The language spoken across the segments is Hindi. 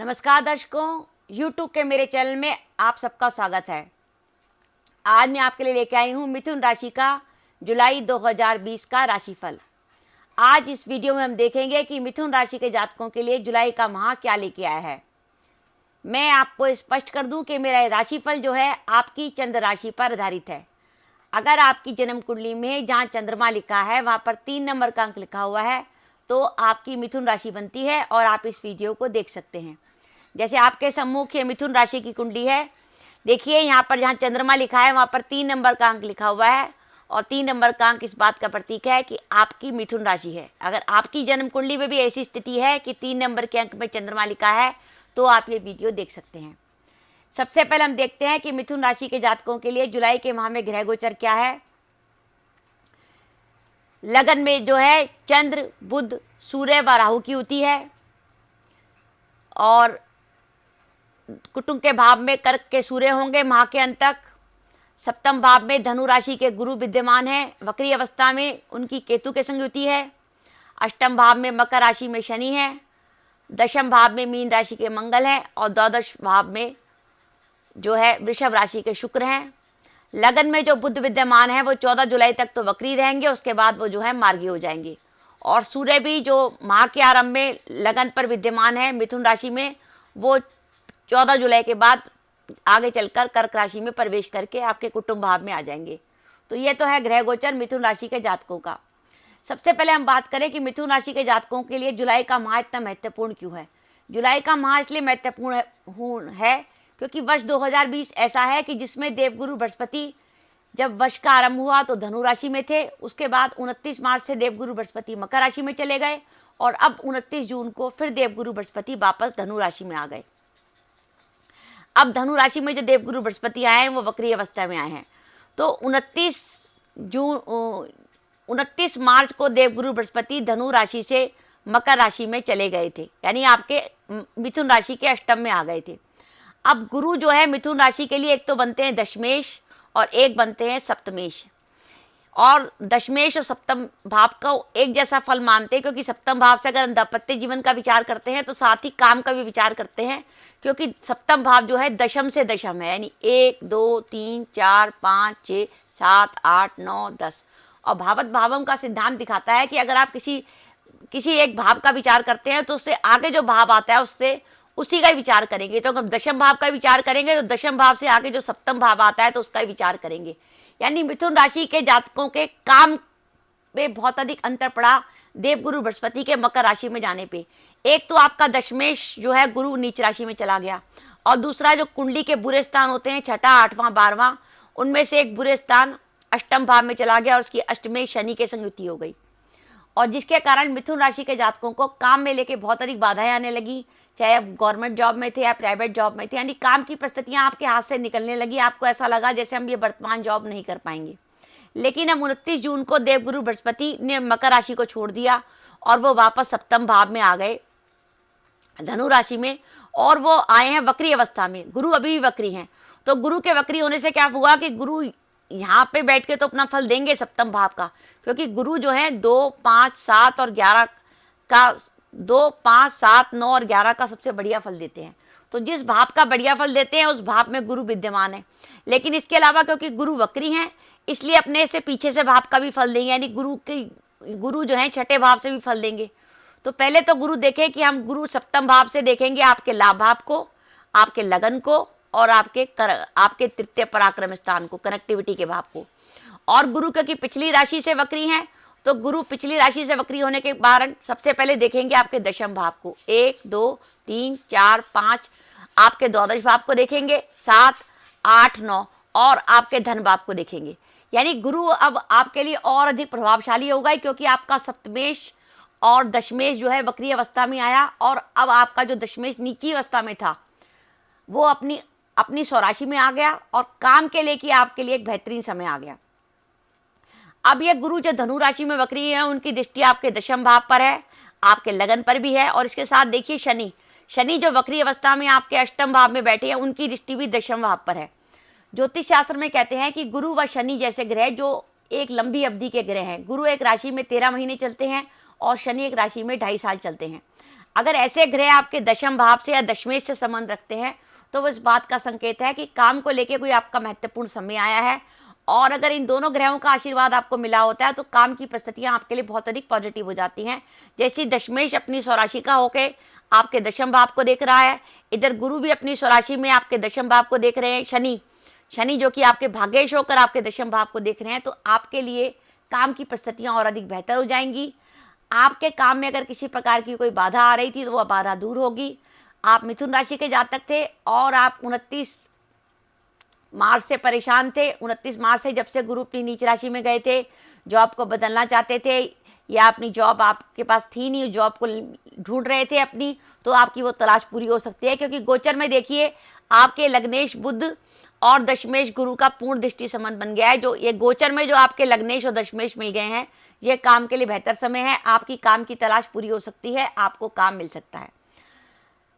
नमस्कार दर्शकों, YouTube के मेरे चैनल में आप सबका स्वागत है। आज मैं आपके लिए लेके आई हूँ मिथुन राशि का जुलाई 2020 का राशिफल। आज इस वीडियो में हम देखेंगे कि मिथुन राशि के जातकों के लिए जुलाई का माह क्या लेके आया है। मैं आपको स्पष्ट कर दूं कि मेरा राशिफल जो है आपकी चंद्र राशि पर आधारित है। अगर आपकी जन्म कुंडली में जहाँ चंद्रमा लिखा है वहाँ पर 3 नंबर का अंक लिखा हुआ है तो आपकी मिथुन राशि बनती है और आप इस वीडियो को देख सकते हैं। जैसे आपके सम्मुख ये मिथुन राशि की कुंडली है, देखिए यहाँ पर जहाँ चंद्रमा लिखा है वहाँ पर 3 नंबर का अंक लिखा हुआ है और 3 नंबर का अंक इस बात का प्रतीक है कि आपकी मिथुन राशि है। अगर आपकी जन्म कुंडली में भी ऐसी स्थिति है कि 3 नंबर के अंक में चंद्रमा लिखा है तो आप ये वीडियो देख सकते हैं। सबसे पहले हम देखते हैं कि मिथुन राशि के जातकों के लिए जुलाई के माह में ग्रह गोचर क्या है। लगन में जो है चंद्र, बुध, सूर्य व राहु की युति है और कुटुंब के भाव में कर्क के सूर्य होंगे माह के अंत तक। सप्तम भाव में धनु राशि के गुरु विद्यमान है, वक्री अवस्था में उनकी केतु के संग युति है। अष्टम भाव में मकर राशि में शनि है, दशम भाव में मीन राशि के मंगल हैं और द्वादश भाव में जो है वृषभ राशि के शुक्र हैं। लगन में जो बुध विद्यमान है वो 14 जुलाई तक तो वक्री रहेंगे, उसके बाद वो जो है मार्गी हो जाएंगे। और सूर्य भी जो माह के आरंभ में लगन पर विद्यमान है मिथुन राशि में, वो 14 जुलाई के बाद आगे चलकर कर्क राशि में प्रवेश करके आपके कुटुंब भाव में आ जाएंगे। तो ये तो है ग्रह गोचर मिथुन राशि के जातकों का। सबसे पहले हम बात करें कि मिथुन राशि के जातकों के लिए जुलाई का माह इतना महत्वपूर्ण क्यों है। जुलाई का माह इसलिए महत्वपूर्ण है क्योंकि वर्ष 2020 ऐसा है कि जिसमें देवगुरु बृहस्पति जब वर्ष का आरंभ हुआ तो धनु राशि में थे, उसके बाद 29 मार्च से देवगुरु बृहस्पति मकर राशि में चले गए और अब 29 जून को फिर देवगुरु बृहस्पति वापस धनु राशि में आ गए। अब धनु राशि में जो देवगुरु बृहस्पति आए हैं वो वक्री अवस्था में आए हैं। तो 29 मार्च को देवगुरु बृहस्पति धनु राशि से मकर राशि में चले गए थे, यानी आपके मिथुन राशि के अष्टम में आ गए थे। अब गुरु जो है मिथुन राशि के लिए एक तो बनते हैं दशमेश और एक बनते हैं सप्तमेश। और दशमेश और सप्तम भाव का एक जैसा फल मानते हैं क्योंकि सप्तम भाव से अगर हम दाम्पत्य जीवन का विचार करते हैं तो साथ ही काम का भी विचार करते हैं, क्योंकि सप्तम भाव जो है दशम से दशम है, यानी 1 2 3 4 5 6 7 8 9 10। और भावत भावम का सिद्धांत दिखाता है कि अगर आप किसी एक भाव का विचार करते हैं तो उससे आगे जो भाव आता है उससे उसी का ही विचार करेंगे। तो अगर दशम भाव का विचार करेंगे तो दशम भाव से आगे जो सप्तम भाव आता है तो उसका ही विचार करेंगे। यानी मिथुन राशि के जातकों के काम में बहुत अधिक अंतर पड़ा देवगुरु बृहस्पति के मकर राशि में जाने पे। एक तो आपका दशमेश जो है गुरु नीच राशि में चला गया और दूसरा जो कुंडली के बुरे स्थान होते हैं 6ठा 8वां 12वां, उनमें से एक बुरे स्थान अष्टम भाव में चला गया और उसकी अष्टमेश शनि के संग युति हो गई और जिसके कारण मिथुन राशि के जातकों को काम में लेके बहुत अधिक बाधाएं आने लगी। चाहे आप गवर्नमेंट जॉब में थे या प्राइवेट जॉब में थे, यानी काम की परिस्थितियां आपके हाथ से निकलने लगी। आपको ऐसा लगा जैसे हम ये वर्तमान जॉब नहीं कर पाएंगे। लेकिन अब 29 जून को देवगुरु बृहस्पति ने मकर राशि को छोड़ दिया और वो वापस सप्तम भाव में आ गए धनु राशि में और वो आए हैं वक्री अवस्था में। गुरु अभी भी वक्री हैं, तो गुरु के वक्री होने से क्या हुआ कि गुरु यहाँ पे बैठ के तो अपना फल देंगे सप्तम भाव का, क्योंकि गुरु जो है 2 5 7 और 11 का 2 5 7 9 और 11 का सबसे बढ़िया फल देते हैं। तो जिस भाव का बढ़िया फल देते हैं उस भाव में गुरु विद्यमान है। लेकिन इसके अलावा क्योंकि गुरु वक्री हैं इसलिए अपने से पीछे से भाव का भी फल देंगे, यानी गुरु जो है 6ठे भाव से भी फल देंगे। तो पहले तो गुरु देखें कि हम गुरु सप्तम भाव से देखेंगे आपके लाभ भाव को, आपके लगन को और आपके तृतीय पराक्रम स्थान को, कनेक्टिविटी के भाव को। और गुरु क्योंकि पिछली राशि से वक्री हैं तो गुरु पिछली राशि से वक्री होने के कारण सबसे पहले देखेंगे आपके दशम भाव को, 1 2 3 4 5, आपके द्वादश भाव को देखेंगे 7 8 9 और आपके धन भाव को देखेंगे। यानी गुरु अब आपके लिए और अधिक प्रभावशाली होगा क्योंकि आपका सप्तमेश और दशमेश जो है वक्री अवस्था में आया और अब आपका जो दशमेश नीची अवस्था में था वो अपनी स्वराशि में आ गया और काम के लिए कि आपके लिए एक बेहतरीन समय आ गया। अब ये गुरु जो धनु राशि में वक्री है उनकी दृष्टि आपके दशम भाव पर है, आपके लगन पर भी है और इसके साथ देखिए शनि जो वक्री अवस्था में आपके अष्टम भाव में बैठे हैं उनकी दृष्टि भी दशम भाव पर है। ज्योतिष शास्त्र में कहते हैं कि गुरु व शनि जैसे ग्रह जो एक लंबी अवधि के ग्रह हैं, गुरु एक राशि में 13 महीने चलते हैं और शनि एक राशि में 2.5 साल चलते हैं। अगर ऐसे ग्रह आपके दशम भाव से या दशमेश से संबंध रखते हैं तो वो इस बात का संकेत है कि काम को लेके कोई आपका महत्वपूर्ण समय आया है। और अगर इन दोनों ग्रहों का आशीर्वाद आपको मिला होता है तो काम की परिस्थितियां आपके लिए बहुत अधिक पॉजिटिव हो जाती हैं। जैसे दशमेश अपनी स्वराशि का होके आपके दशम भाव को देख रहा है, इधर गुरु भी अपनी स्वराशि में आपके दशम भाव को देख रहे हैं, शनि जो कि आपके भाग्येश होकर आपके दशम भाव को देख रहे हैं, तो आपके लिए काम की परिस्थितियां और अधिक बेहतर हो जाएंगी। आपके काम में अगर किसी प्रकार की कोई बाधा आ रही थी तो वह बाधा दूर होगी। आप मिथुन राशि के जातक थे और आप 29 मार्च से परेशान थे। 29 मार्च से जब से गुरु अपनी नीच राशि में गए थे, जॉब को बदलना चाहते थे या अपनी जॉब आपके पास थी नहीं, जॉब को ढूंढ रहे थे अपनी, तो आपकी वो तलाश पूरी हो सकती है। क्योंकि गोचर में देखिए आपके लग्नेश बुध और दशमेश गुरु का पूर्ण दृष्टि संबंध बन गया है। जो ये गोचर में जो आपके लग्नेश और दशमेश मिल गए हैं, ये काम के लिए बेहतर समय है। आपकी काम की तलाश पूरी हो सकती है, आपको काम मिल सकता है।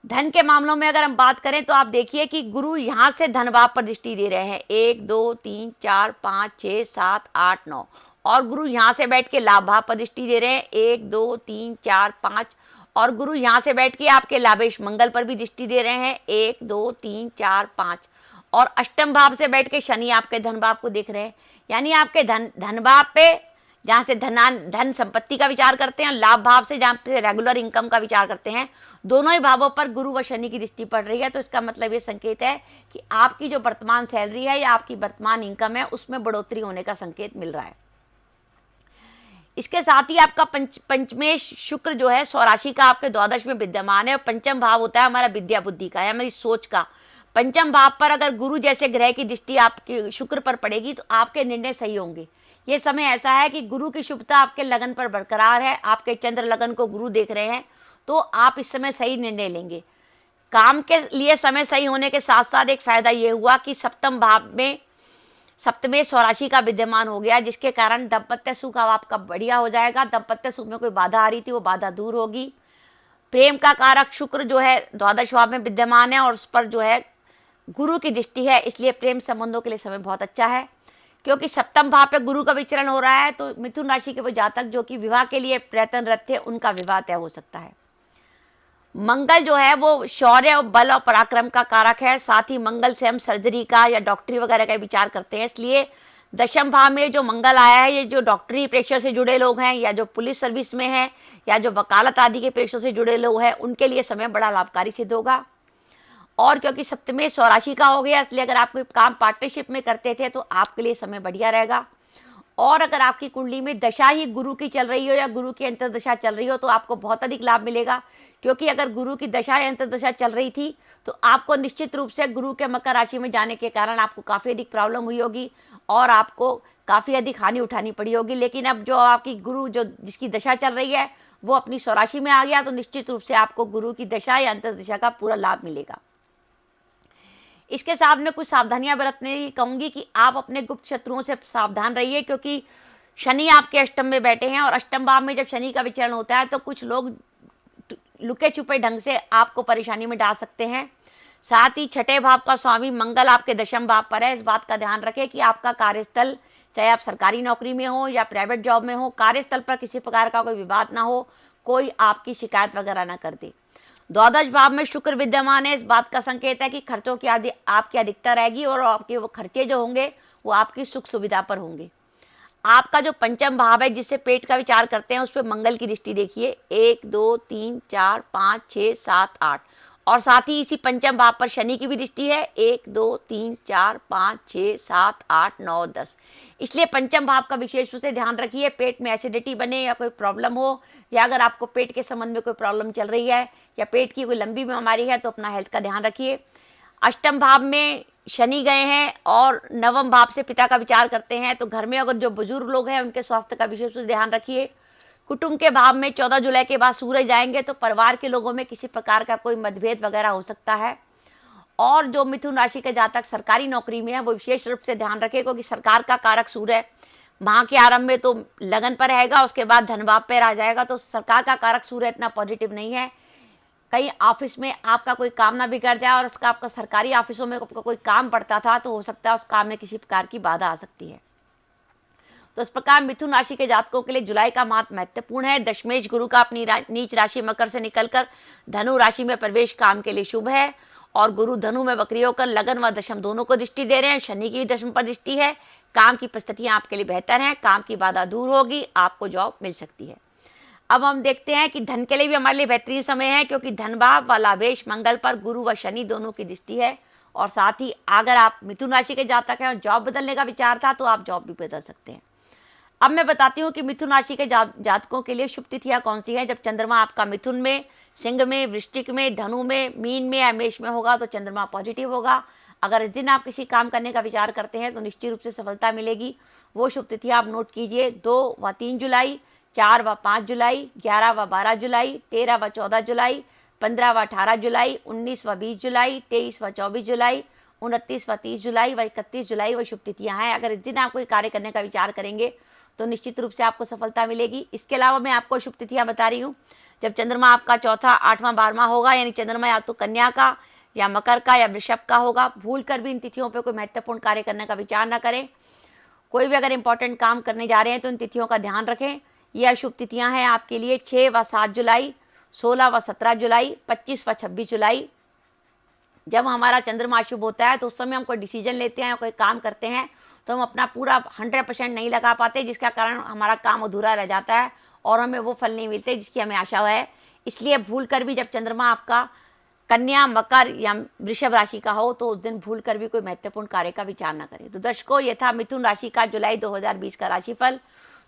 धन के मामलों में अगर हम बात करें तो आप देखिए कि गुरु यहाँ से धन भाव पर दृष्टि दे रहे हैं, 1 2 3 4 5 6 7 8 9, और गुरु यहाँ से बैठ के लाभ भाव पर दृष्टि दे रहे हैं, 1 2 3 4 5, और गुरु यहाँ से बैठ के आपके लाभेश मंगल पर भी दृष्टि दे रहे हैं, 1 2 3 4 5, और अष्टम भाव से बैठ के शनि आपके धन भाव को देख रहे हैं। यानी आपके धन भाव पे जहाँ से धन संपत्ति का विचार करते हैं, लाभ भाव से जहाँ पे रेगुलर इनकम का विचार करते हैं, दोनों ही भावों पर गुरु व शनि की दृष्टि पड़ रही है। तो इसका मतलब ये संकेत है कि आपकी जो वर्तमान सैलरी है या आपकी वर्तमान इनकम है उसमें बढ़ोतरी होने का संकेत मिल रहा है। इसके साथ ही आपका पंचमेश शुक्र जो है स्वराशि का आपके द्वादश में विद्यमान है, और पंचम भाव होता है हमारा विद्या बुद्धि का या हमारी सोच का। पंचम भाव पर अगर गुरु जैसे ग्रह की दृष्टि आपके शुक्र पर पड़ेगी तो आपके निर्णय सही होंगे। ये समय ऐसा है कि गुरु की शुभता आपके लगन पर बरकरार है, आपके चंद्र लगन को गुरु देख रहे हैं, तो आप इस समय सही निर्णय लेंगे। काम के लिए समय सही होने के साथ साथ एक फायदा ये हुआ कि सप्तम भाव में सप्तमेश स्वराशि का विद्यमान हो गया, जिसके कारण दाम्पत्य सुख आपका बढ़िया हो जाएगा। दाम्पत्य सुख में कोई बाधा आ रही थी वो बाधा दूर होगी। प्रेम का कारक शुक्र जो है द्वादश भाव में विद्यमान है और उस पर जो है गुरु की दृष्टि है, इसलिए प्रेम संबंधों के लिए समय बहुत अच्छा है। क्योंकि सप्तम भाव पे गुरु का विचरण हो रहा है तो मिथुन राशि के वो जातक जो कि विवाह के लिए प्रयत्नरत थे उनका विवाह तय हो सकता है। मंगल जो है वो शौर्य और बल और पराक्रम का कारक है, साथ ही मंगल से हम सर्जरी का या डॉक्टरी वगैरह का विचार करते हैं। इसलिए दशम भाव में जो मंगल आया है, ये जो डॉक्टरी प्रेक्षर से जुड़े लोग हैं या जो पुलिस सर्विस में हैं या जो वकालत आदि के प्रेक्षर से जुड़े लोग हैं, उनके लिए समय बड़ा लाभकारी सिद्ध होगा। और क्योंकि सप्तमें स्वराशि का हो गया, इसलिए अगर आप कोई काम पार्टनरशिप में करते थे तो आपके लिए समय बढ़िया रहेगा। और अगर आपकी कुंडली में दशा ही गुरु की चल रही हो या गुरु की अंतर्दशा चल रही हो तो आपको बहुत अधिक लाभ मिलेगा। क्योंकि अगर गुरु की दशा या अंतर्दशा चल रही थी तो आपको निश्चित रूप से गुरु के मकर राशि में जाने के कारण आपको काफ़ी अधिक प्रॉब्लम हुई होगी और आपको काफ़ी अधिक हानि उठानी पड़ी होगी। लेकिन अब जो आपकी गुरु जो जिसकी दशा चल रही है वो अपनी स्वराशि में आ गया तो निश्चित रूप से आपको गुरु की दशा या अंतर्दशा का पूरा लाभ मिलेगा। इसके साथ में कुछ सावधानियां बरतने की कहूंगी कि आप अपने गुप्त शत्रुओं से सावधान रहिए, क्योंकि शनि आपके अष्टम में बैठे हैं और अष्टम भाव में जब शनि का विचरण होता है तो कुछ लोग लुके छुपे ढंग से आपको परेशानी में डाल सकते हैं। साथ ही छठे भाव का स्वामी मंगल आपके दशम भाव पर है। इस बात का ध्यान रखें कि आपका कार्यस्थल, चाहे आप सरकारी नौकरी में हो या प्राइवेट जॉब में हो, कार्यस्थल पर किसी प्रकार का कोई विवाद ना हो, कोई आपकी शिकायत वगैरह ना कर दे। द्वादश भाव में शुक्र विद्यमान है, इस बात का संकेत है कि खर्चों की आपकी अधिकता रहेगी और आपके वो खर्चे जो होंगे वो आपकी सुख सुविधा पर होंगे। आपका जो पंचम भाव है जिससे पेट का विचार करते हैं उस पर मंगल की दृष्टि देखिए, 1 2 3 4 5 6 7 8, और साथ ही इसी पंचम भाव पर शनि की भी दृष्टि है, 1 2 3 4 5 6 7 8 9 10। इसलिए पंचम भाव का विशेष रूप से ध्यान रखिए, पेट में एसिडिटी बने या कोई प्रॉब्लम हो, या अगर आपको पेट के संबंध में कोई प्रॉब्लम चल रही है या पेट की कोई लंबी बीमारी है तो अपना हेल्थ का ध्यान रखिए। अष्टम भाव में शनि गए हैं और नवम भाव से पिता का विचार करते हैं, तो घर में अगर जो बुजुर्ग लोग हैं उनके स्वास्थ्य का विशेष रूप से ध्यान रखिए। कुटुंब के भाव में 14 जुलाई के बाद सूर्य जाएंगे तो परिवार के लोगों में किसी प्रकार का कोई मतभेद वगैरह हो सकता है। और जो मिथुन राशि के जातक सरकारी नौकरी में है वो विशेष रूप से ध्यान रखें, क्योंकि सरकार का कारक सूर्य माह के आरंभ में तो लगन पर रहेगा, उसके बाद धनभाव पर आ जाएगा, तो सरकार का कारक सूर्य इतना पॉजिटिव नहीं है। कहीं ऑफिस में आपका कोई काम ना बिगड़ जाए और उसका आपका सरकारी ऑफिसों में आपका कोई काम पड़ता था तो हो सकता है उस काम में किसी प्रकार की बाधा आ सकती है। तो इस प्रकार मिथुन राशि के जातकों के लिए जुलाई का माह महत्वपूर्ण है। दशमेश गुरु का अपनी नीच राशि मकर से निकलकर धनु राशि में प्रवेश काम के लिए शुभ है, और गुरु धनु में वक्री होकर लगन व दशम दोनों को दृष्टि दे रहे हैं। शनि की भी दशम पर दृष्टि है। काम की परिस्थितियां आपके लिए बेहतर हैं, काम की बाधा दूर होगी, आपको जॉब मिल सकती है। अब हम देखते हैं कि धन के लिए भी हमारे लिए बेहतरीन समय है, क्योंकि धन भाव व लाभेश मंगल पर गुरु व शनि दोनों की दृष्टि है। और साथ ही अगर आप मिथुन राशि के जातक हैं और जॉब बदलने का विचार था तो आप जॉब भी बदल सकते हैं। अब मैं बताती हूँ कि मिथुन राशि के जातकों के लिए शुभ तिथियाँ कौन सी हैं। जब चंद्रमा आपका मिथुन में, सिंह में, वृश्चिक में, धनु में, मीन में या मेष में होगा तो चंद्रमा पॉजिटिव होगा। अगर इस दिन आप किसी काम करने का विचार करते हैं तो निश्चित रूप से सफलता मिलेगी। वो शुभ तिथियाँ आप नोट कीजिए: 2 व 3 जुलाई, 4 व 5 जुलाई, 11 व 12 जुलाई, 13 व 14 जुलाई, 15 व 18 जुलाई, 19 व 20 जुलाई, 23 व 24 जुलाई, 29 व 30 जुलाई व 31 जुलाई वह शुभ तिथियाँ हैं। अगर इस दिन आप कोई कार्य करने का विचार करेंगे तो निश्चित रूप से आपको सफलता मिलेगी। इसके अलावा मैं आपको शुभ तिथियाँ बता रही हूँ। जब चंद्रमा आपका चौथा, 8वां, 12वां होगा, यानी चंद्रमा या तो कन्या का या मकर का या वृषभ का होगा, भूल कर भी इन तिथियों पर कोई महत्वपूर्ण कार्य करने का विचार न करें। कोई भी अगर इंपॉर्टेंट काम करने जा रहे हैं तो इन तिथियों का ध्यान रखें। यह शुभ तिथियाँ हैं आपके लिए 6 व 7 जुलाई, 16 व 17 जुलाई, 25 व 26 जुलाई। जब हमारा चंद्रमा शुभ होता है तो उस समय हम कोई डिसीजन लेते हैं, कोई काम करते हैं तो हम अपना पूरा 100% नहीं लगा पाते, जिसका कारण हमारा काम अधूरा रह जाता है और हमें वो फल नहीं मिलते जिसकी हमें आशा है। इसलिए भूल कर भी जब चंद्रमा आपका कन्या, मकर या वृषभ राशि का हो तो उस दिन भूल कर भी कोई महत्वपूर्ण कार्य का विचार न करें। तो दर्शकों, ये था मिथुन राशि का जुलाई 2020 का राशिफल।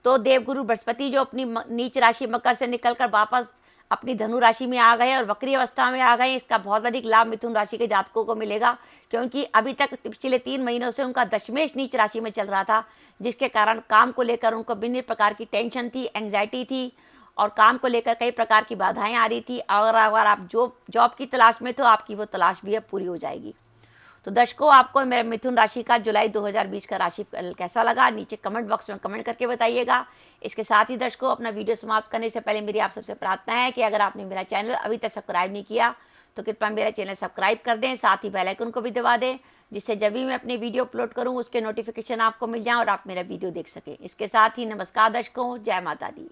तो देवगुरु बृहस्पति जो अपनी नीच राशि मकर से निकलकर वापस अपनी धनु राशि में आ गए और वक्री अवस्था में आ गए, इसका बहुत अधिक लाभ मिथुन राशि के जातकों को मिलेगा, क्योंकि अभी तक पिछले 3 महीनों से उनका दशमेश नीच राशि में चल रहा था, जिसके कारण काम को लेकर उनको भिन्न प्रकार की टेंशन थी, एंग्जाइटी थी और काम को लेकर कई प्रकार की बाधाएं आ रही थी। और अगर आप जॉब की तलाश में तो आपकी वो तलाश भी अब पूरी हो जाएगी। तो दर्शकों, आपको मेरे मिथुन राशि का जुलाई 2020 का राशिफल कैसा लगा, नीचे कमेंट बॉक्स में कमेंट करके बताइएगा। इसके साथ ही दर्शकों, अपना वीडियो समाप्त करने से पहले मेरी आप सबसे प्रार्थना है कि अगर आपने मेरा चैनल अभी तक सब्सक्राइब नहीं किया तो कृपया मेरा चैनल सब्सक्राइब कर दें, साथ ही बेल आइकन को भी दबा दें, जिससे जब भी मैं अपनी वीडियो अपलोड करूँ उसके नोटिफिकेशन आपको मिल जाए और आप मेरा वीडियो देख सकें। इसके साथ ही नमस्कार दर्शकों, जय माता दी।